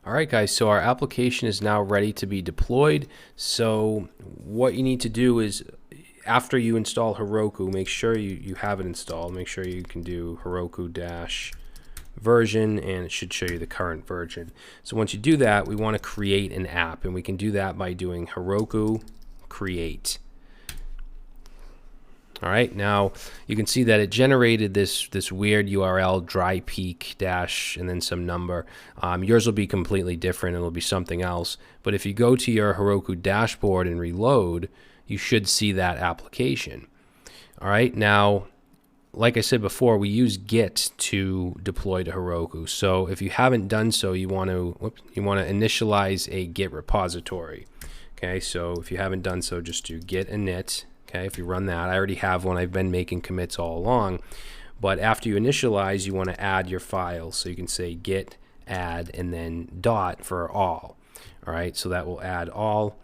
Alright guys, so our application is now ready to be deployed. So what you need to do is, after you install Heroku, make sure you have it installed. Make sure you can do Heroku-version, and it should show you the current version. So once you do that, we want to create an app, and we can do that by doing Heroku create. All right, now you can see that it generated this weird URL, dry peak dash and then some number. Yours will be completely different. It'll be something else. But if you go to your Heroku dashboard and reload, you should see that application. All right, now, like I said before, we use Git to deploy to Heroku. So if you haven't done so, you want to initialize a Git repository. Okay, so if you haven't done so, just do git init. Okay, if you run that, I already have one. I've been making commits all along. But after you initialize, you want to add your files. So you can say git add and then dot for all. All right, so that will add all.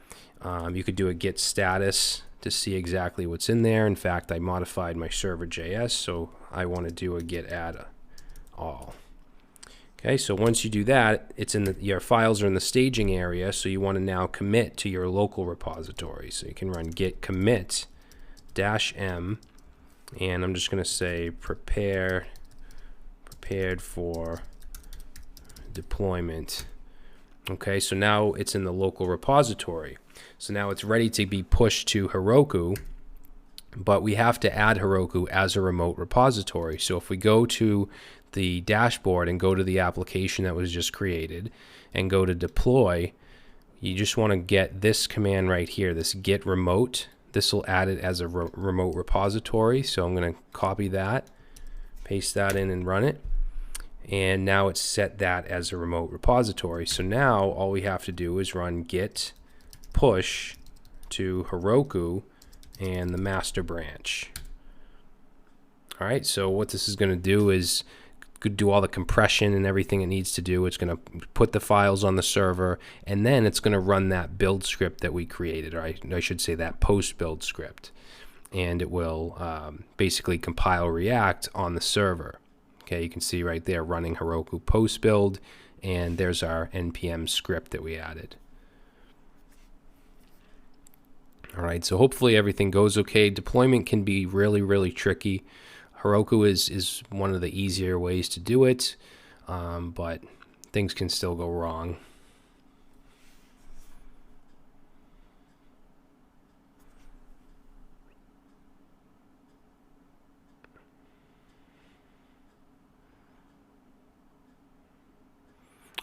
You could do a git status to see exactly what's in there. In fact, I modified my server.js, so I want to do a git add all. Okay, so once you do that, it's in your files are in the staging area, so you want to now commit to your local repository. So you can run git commit -m, and I'm just going to say prepared for deployment. Okay, so now it's in the local repository. So now it's ready to be pushed to Heroku, but we have to add Heroku as a remote repository. So if we go to the dashboard and go to the application that was just created and go to deploy, you just want to get this command right here, this git remote. This will add it as a remote repository. So I'm going to copy that, paste that in and run it. And now it's set that as a remote repository. So now all we have to do is run git push to Heroku and the master branch. All right, so what this is going to do is do all the compression and everything it needs to do. It's going to put the files on the server, and then it's going to run that build script that we created, or I should say that post build script, and it will basically compile React on the server. Okay, you can see right there running Heroku post build, and there's our npm script that we added. All right, so hopefully everything goes okay. Deployment can be really tricky. Heroku is one of the easier ways to do it, but things can still go wrong.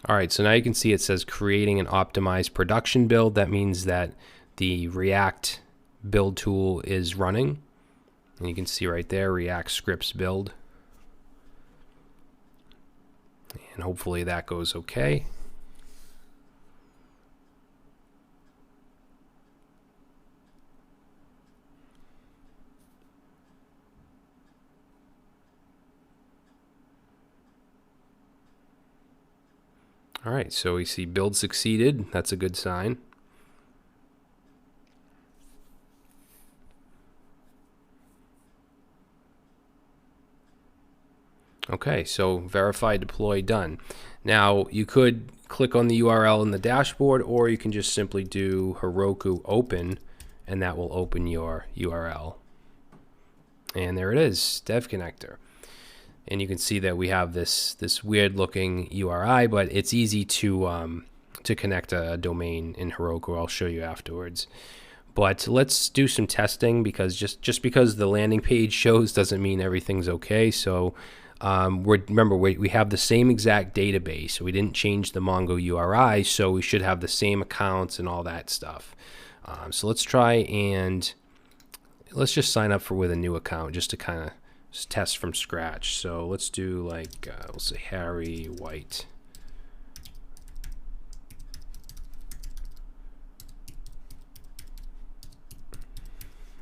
All right, so now you can see it says creating an optimized production build. That means that the React build tool is running. And you can see right there, React scripts build. And hopefully that goes okay. All right, so we see build succeeded. That's a good sign. Okay, so verify deploy done. Now you could click on the URL in the dashboard, or you can just simply do Heroku open, and that will open your URL. And there it is, Dev Connector. And you can see that we have this weird looking URI, but it's easy to connect a domain in Heroku. I'll show you afterwards. But let's do some testing, because just because the landing page shows doesn't mean everything's okay. So remember, we have the same exact database. We didn't change the Mongo URI, so we should have the same accounts and all that stuff. So let's try and let's just sign up with a new account just to kind of test from scratch. So let's do like, we'll say Harry White.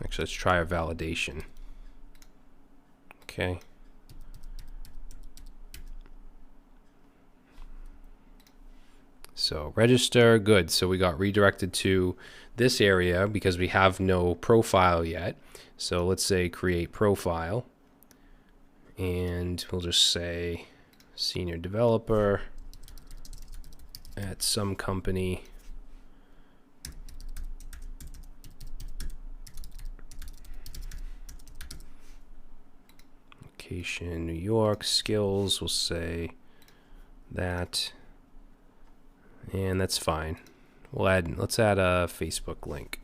Actually, let's try our validation. Okay. So register, good. So we got redirected to this area because we have no profile yet. So let's say create profile, and we'll just say senior developer, at some company. Location, New York. Skills, we'll say that. And that's fine. Let's add a Facebook link.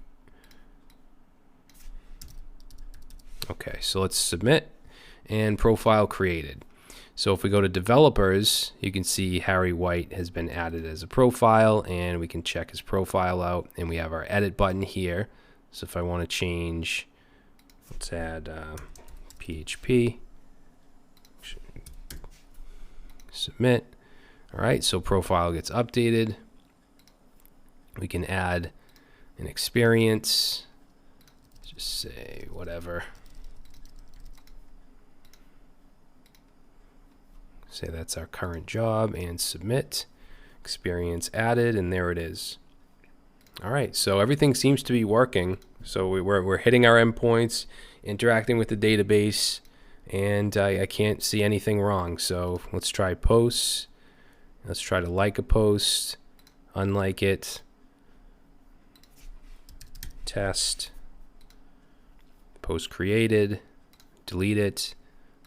Okay, so let's submit, and profile created. So if we go to developers, you can see Harry White has been added as a profile, and we can check his profile out, and we have our edit button here. So if I want to change, let's add PHP, submit. All right, so profile gets updated. We can add an experience, just say whatever. Say that's our current job, and submit. Experience added, and there it is. All right, so everything seems to be working. So we're hitting our endpoints, interacting with the database, and I can't see anything wrong. So let's try posts. Let's try to like a post, unlike it, test, post created, delete it.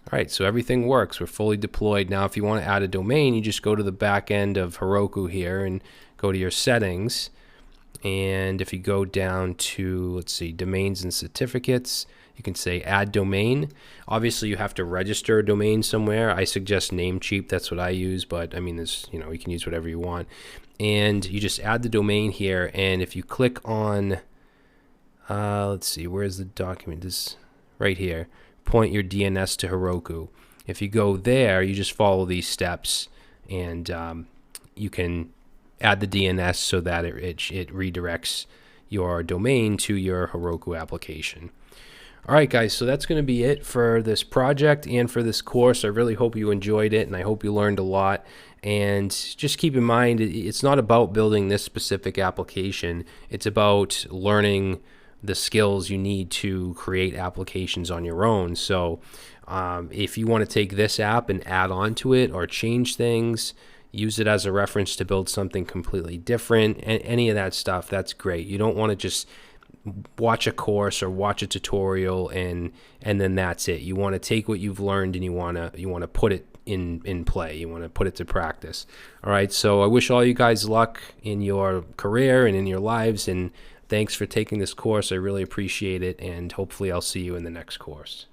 All right, so everything works. We're fully deployed. Now, if you want to add a domain, you just go to the back end of Heroku here and go to your settings. And if you go down to, let's see, domains and certificates, you can say add domain. Obviously, you have to register a domain somewhere. I suggest Namecheap. That's what I use, but I mean, there's, you know, you can use whatever you want. And you just add the domain here. And if you click on, let's see, where's the document? This right here. Point your DNS to Heroku. If you go there, you just follow these steps, and you can add the DNS so that it redirects your domain to your Heroku application. All right, guys, so that's going to be it for this project and for this course. I really hope you enjoyed it, and I hope you learned a lot. And just keep in mind, it's not about building this specific application. It's about learning the skills you need to create applications on your own. So if you want to take this app and add on to it or change things, use it as a reference to build something completely different, and any of that stuff, that's great. You don't want to just watch a course or watch a tutorial and then that's it. You want to take what you've learned and you want to put it in play. You want to put it to practice. All right, so I wish all you guys luck in your career and in your lives, and thanks for taking this course. I really appreciate it, and hopefully I'll see you in the next course.